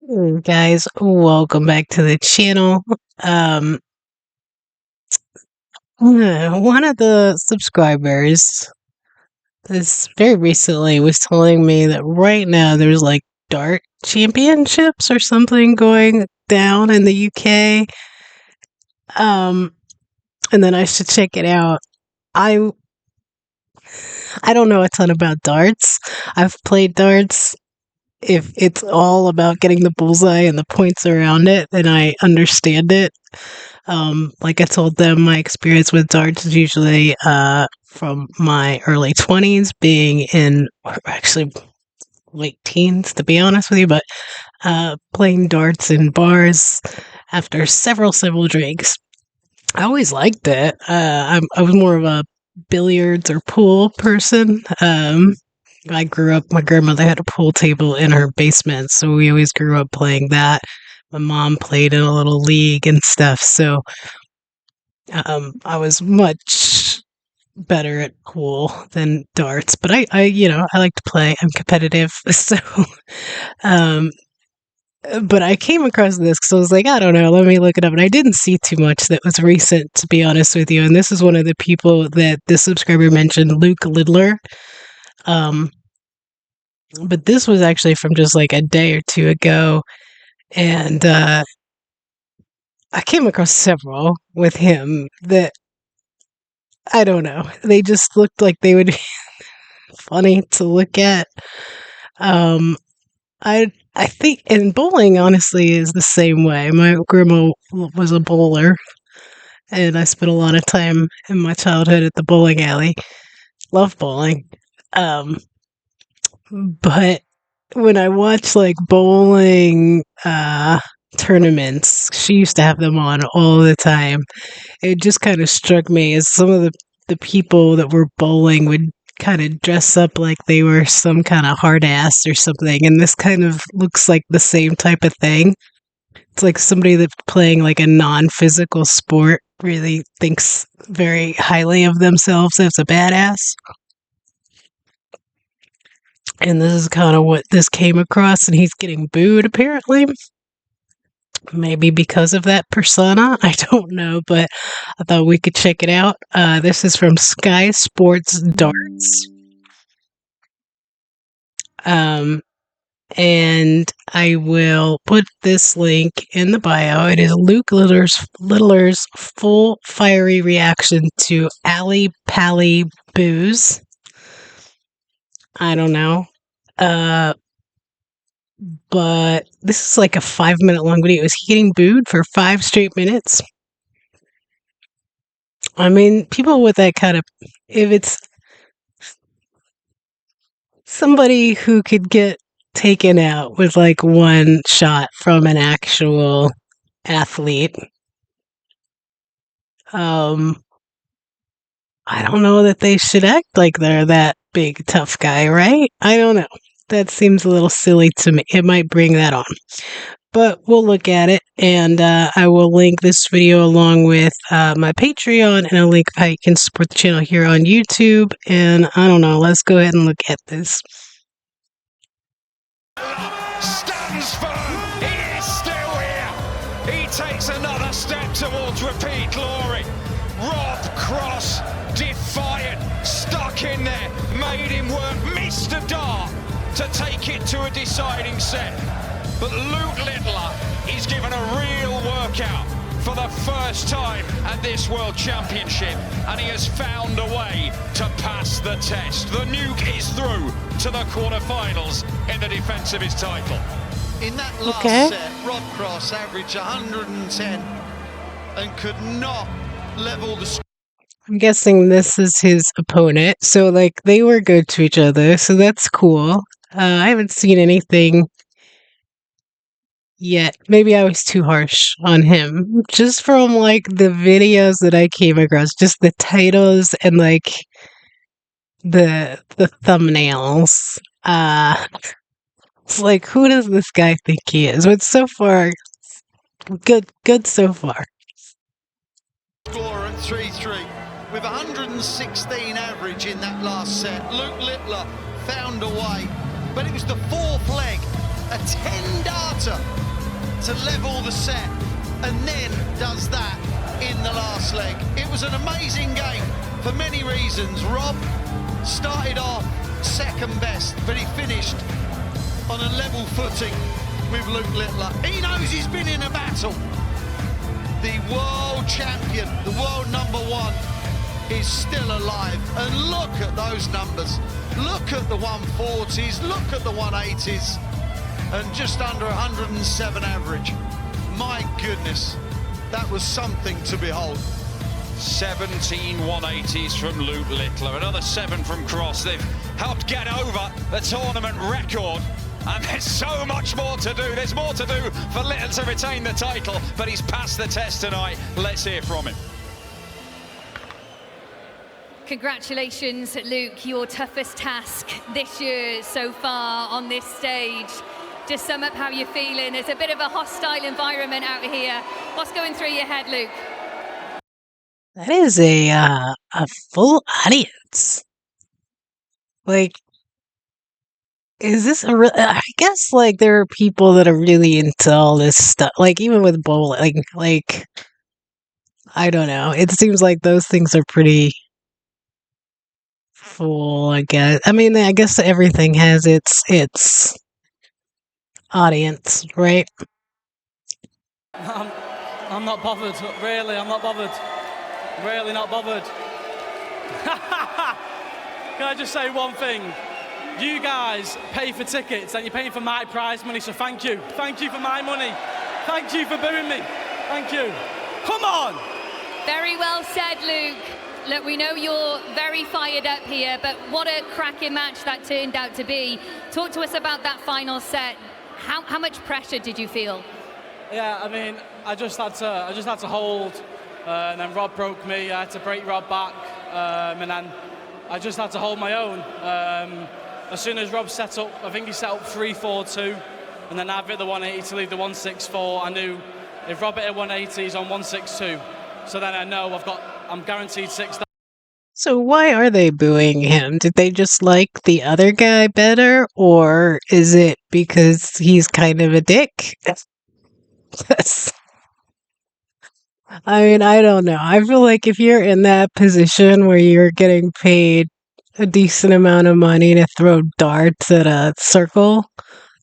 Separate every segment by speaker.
Speaker 1: Hey guys, welcome back to the channel. Um, one of the subscribers this very recently was telling me that right now there's like dart championships or something going down in the UK. Um, and then I should check it out. I I don't know a ton about darts. I've played darts. If it's all about getting the bullseye and the points around it, then I understand it. Like I told them, my experience with darts is usually from my early 20s, being in actually late teens, to be honest with you, but playing darts in bars after several drinks. I always liked it. I was more of a billiards or pool person. I grew up, my grandmother had a pool table in her basement, so we always grew up playing that. My mom played in a little league and stuff, so I was much better at pool than darts, but I like to play. I'm competitive, so um, but I came across this because I was like, I don't know, let me look it up, and I didn't see too much that was recent, to be honest with you. And this is one of the people that this subscriber mentioned, Luke Lidler. Um, but this was actually from just like a day or two ago, and I came across several with him that I don't know. They just looked like they would be funny to look at. I think, and bowling honestly is the same way. My grandma was a bowler, and I spent a lot of time in my childhood at the bowling alley. Love bowling. Um, but when I watch like bowling tournaments, she used to have them on all the time. It just kind of struck me as some of the people that were bowling would kind of dress up like they were some kind of hard ass or something, and this kind of looks like the same type of thing. It's like somebody that's playing like a non-physical sport really thinks very highly of themselves as a badass. And this is kind of what this came across, and he's getting booed apparently. Maybe because of that persona. I don't know, but I thought we could check it out. This is from Sky Sports Darts. And I will put this link in the bio. It is Luke Littler's full fiery reaction to Ali Pally Booze. I don't know. But this is like a 5-minute long video. Is he getting booed for 5 straight minutes? I mean, people with that kind of, if it's somebody who could get taken out with like one shot from an actual athlete, I don't know that they should act like they're that big tough guy, right? I don't know. That seems a little silly to me. It might bring that on. But we'll look at it, and I will link this video along with my Patreon and a link of how you can support the channel here on YouTube. And I don't know, let's go ahead and look at this.
Speaker 2: Stands firm, he is still here. He takes another step towards repeat glory. Rob Cross, defiant, stuck in there, made him work, missed a dart to take it to a deciding set. But Luke Littler is given a real workout for the first time at this World Championship, and he has found a way to pass the test. The nuke is through to the quarterfinals in the defence of his title.
Speaker 3: In that last set, Rob Cross averaged 110 and could not level the score.
Speaker 1: I'm guessing this is his opponent, so like they were good to each other, so that's cool. I haven't seen anything yet. Maybe I was too harsh on him. Just from like the videos that I came across, just the titles and like the thumbnails. It's like, who does this guy think he is? But so far, good so far.
Speaker 3: Score at 3-3 with 116 average in that last set. Luke Littler found a way, but it was the fourth leg, a 10-dart putter to level the set, and then does that in the last leg. It was an amazing game for many reasons. Rob started off second best, but he finished on a level footing with Luke Littler. He knows he's been in a battle. The world champion, the world number one, is still alive. And look at those numbers. Look at the 140s, look at the 180s, and just under 107 average. My goodness, that was something to behold.
Speaker 2: 17 180s from Luke Littler, another 7 from Cross. They've helped get over the tournament record. And there's so much more to do. There's more to do for Littler to retain the title, but he's passed the test tonight. Let's hear from him.
Speaker 4: Congratulations, Luke, your toughest task this year so far on this stage. Just sum up how you're feeling. There's a bit of a hostile environment out here. What's going through your head, Luke?
Speaker 1: That is a full audience. Like, is this a real? I guess like there are people that are really into all this stuff. Like even with bowling, like I don't know. It seems like those things are pretty full. I guess. I mean, I guess everything has its audience, right?
Speaker 5: I'm not bothered. Really, I'm not bothered. Really not bothered. Can I just say one thing? You guys pay for tickets and you're paying for my prize money, so thank you. Thank you for my money. Thank you for booing me. Thank you. Come on!
Speaker 4: Very well said, Luke. Look, we know you're very fired up here, but what a cracking match that turned out to be. Talk to us about that final set. How much pressure did you feel?
Speaker 5: Yeah, I mean, I just had to hold, and then Rob broke me. I had to break Rob back, and then I just had to hold my own. As soon as Rob set up, I think he set up 3-4-2, and then I hit the 180 to leave the 164. I knew if Rob hit a 180, he's on 162. So then I know I'm guaranteed 6.
Speaker 1: So why are they booing him? Did they just like the other guy better, or is it because he's kind of a dick? I mean, I don't know. I feel like if you're in that position where you're getting paid a decent amount of money to throw darts at a circle,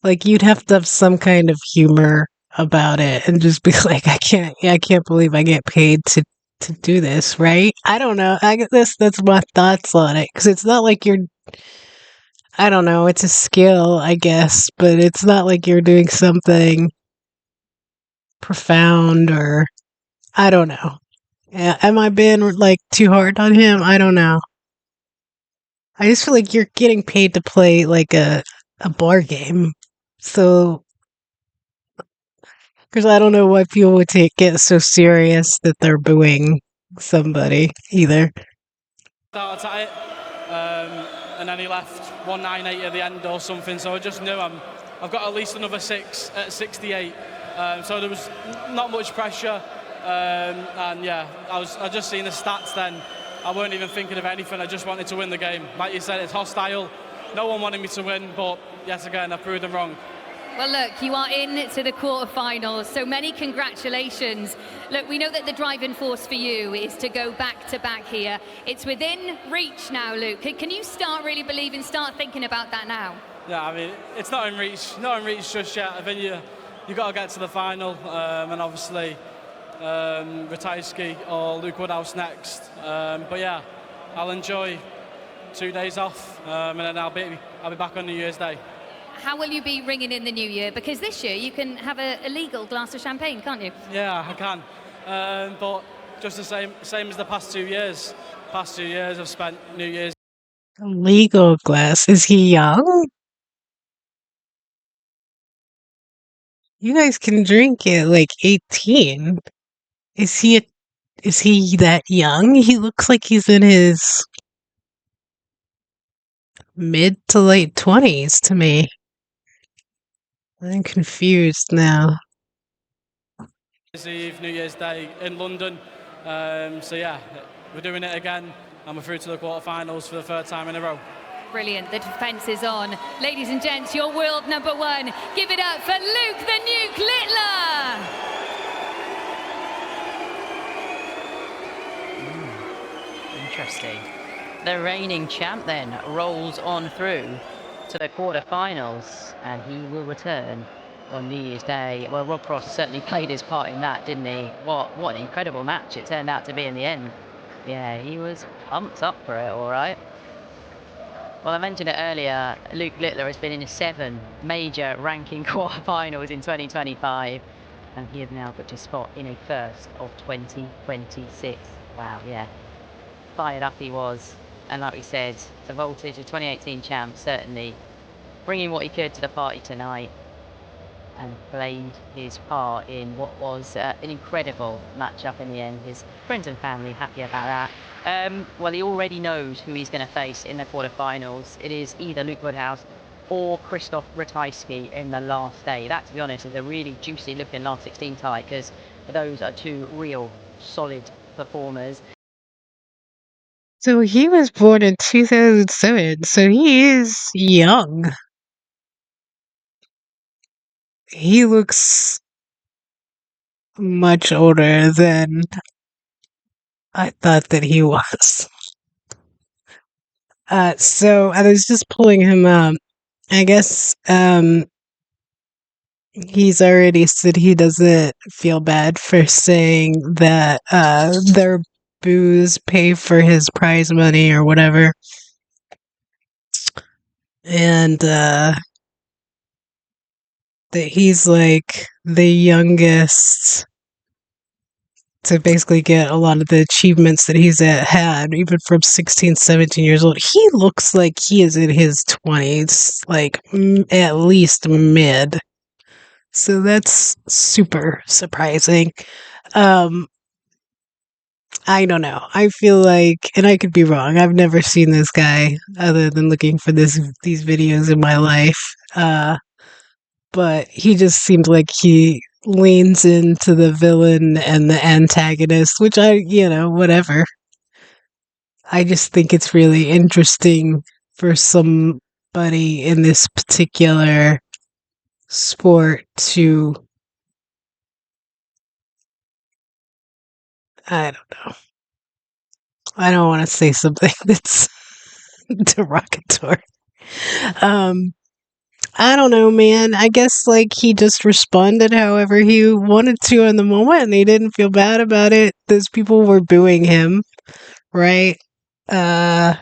Speaker 1: like you'd have to have some kind of humor about it and just be like, I can't believe I get paid to do this, right? I don't know. I guess that's my thoughts on it, because it's not like I don't know, it's a skill, I guess, but it's not like you're doing something profound, or I don't know. Am I being like too hard on him? I don't know. I just feel like you're getting paid to play like a bar game. So, because I don't know why people would get so serious that they're booing somebody either.
Speaker 5: Started at it, and then he left 198 at the end or something. So I just knew I've got at least another 6 at 68. So there was not much pressure, and yeah, I just seen the stats then. I weren't even thinking of anything. I just wanted to win the game. Like you said, it's hostile. No one wanted me to win, but yet again, I proved them wrong.
Speaker 4: Well, look, you are in to the quarterfinals, so many congratulations. Look, we know that the driving force for you is to go back-to-back here. It's within reach now, Luke. Can you start really believing, start thinking about that now?
Speaker 5: Yeah, I mean, it's not in reach just yet. I think you got to get to the final, and obviously Ratajski or Luke Woodhouse next. But yeah, I'll enjoy 2 days off, and then I'll be back on New Year's Day.
Speaker 4: How will you be ringing in the new year? Because this year you can have a legal glass of champagne, can't you?
Speaker 5: Yeah, I can. But just the same as the past 2 years. Past 2 years I've spent New Year's.
Speaker 1: A legal glass. Is he young? You guys can drink at like 18. Is he that young? He looks like he's in his mid to late 20s to me. I'm confused now.
Speaker 5: New Year's Eve, New Year's Day in London. So yeah, we're doing it again, and we're through to the quarterfinals for the third time in a row.
Speaker 4: Brilliant. The defence is on. Ladies and gents, your world number one. Give it up for Luke the Nuke Littler.
Speaker 6: Interesting. The reigning champ then rolls on through to the quarterfinals, and he will return on New Year's Day. Well, Rob Cross certainly played his part in that, didn't he? What an incredible match it turned out to be in the end. Yeah, he was pumped up for it, all right. Well, I mentioned it earlier, Luke Littler has been in 7 major ranking quarterfinals in 2025, and he has now got his spot in a first of 2026. Wow, yeah. Fired up he was, and like we said, the voltage of 2018 champ certainly bringing what he could to the party tonight, and played his part in what was an incredible matchup in the end. His friends and family happy about that. Well, he already knows who he's going to face in the quarterfinals. It is either Luke Woodhouse or Krzysztof Ratajski in the last day. That, to be honest, is a really juicy looking last 16 tie, because those are 2 real solid performers.
Speaker 1: So he was born in 2007, so he is young. He looks much older than I thought that he was. So I was just pulling him up. I guess he's already said he doesn't feel bad for saying that their booze pay for his prize money or whatever. And that he's like the youngest to basically get a lot of the achievements that he's had, even from 16, 17 years old. He looks like he is in his 20s, like at least mid. So that's super surprising. Um, I don't know. I feel like, and I could be wrong. I've never seen this guy other than looking for these videos in my life. But he just seemed like he leans into the villain and the antagonist, which whatever. I just think it's really interesting for somebody in this particular sport to, I don't know. I don't want to say something that's derogatory. Um, I don't know, man. I guess like he just responded however he wanted to in the moment, and he didn't feel bad about it. Those people were booing him, right? Uh,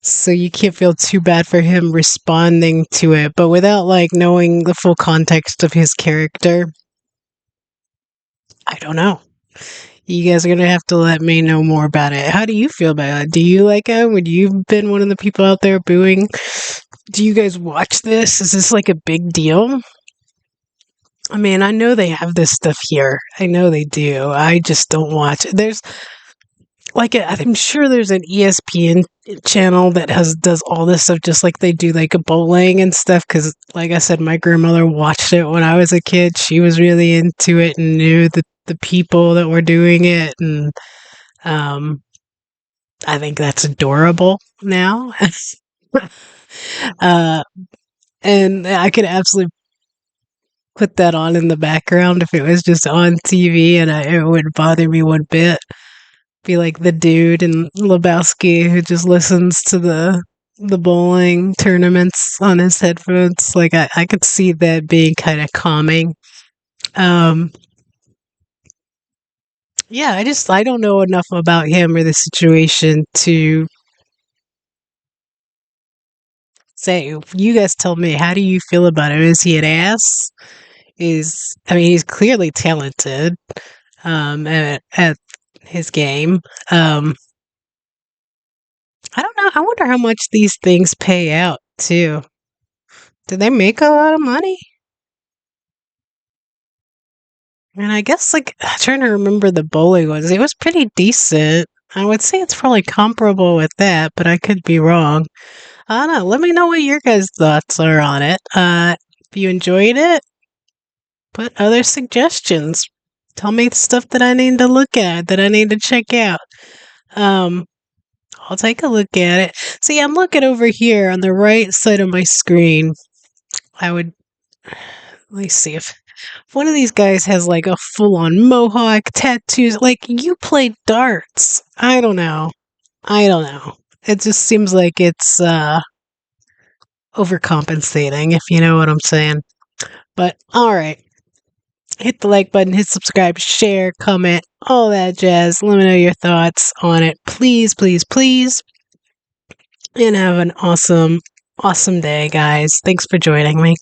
Speaker 1: so you can't feel too bad for him responding to it, but without like knowing the full context of his character, I don't know. You guys are gonna have to let me know more about it. How do you feel about it? Do you like him? Would you have been one of the people out there booing? Do you guys watch this? Is this like a big deal? I mean, I know they have this stuff here. I know they do. I just don't watch it. There's like I'm sure there's an ESPN channel that does all this stuff, just like they do like a bowling and stuff. Because, like I said, my grandmother watched it when I was a kid. She was really into it and knew the people that were doing it, and I think that's adorable now. uh, and I could absolutely put that on in the background if it was just on TV, and it wouldn't bother me one bit. Be like the dude in Lebowski who just listens to the bowling tournaments on his headphones. Like I could see that being kind of calming. Yeah, I don't know enough about him or the situation to say. You guys tell me. How do you feel about him? Is he an ass? I mean, he's clearly talented at his game. I don't know. I wonder how much these things pay out too. Do they make a lot of money? And I guess like I'm trying to remember the bowling ones. It was pretty decent. I would say it's probably comparable with that, but I could be wrong. I don't know. Let me know what your guys' thoughts are on it. If you enjoyed it, put other suggestions. Tell me the stuff that I need to look at, that I need to check out. I'll take a look at it. See, I'm looking over here on the right side of my screen. Let me see if one of these guys has like a full-on mohawk, tattoos. Like, you play darts. I don't know. It just seems like it's overcompensating, if you know what I'm saying. But all right. Hit the like button, hit subscribe, share, comment, all that jazz. Let me know your thoughts on it. Please, please, please. And have an awesome day, guys. Thanks for joining me.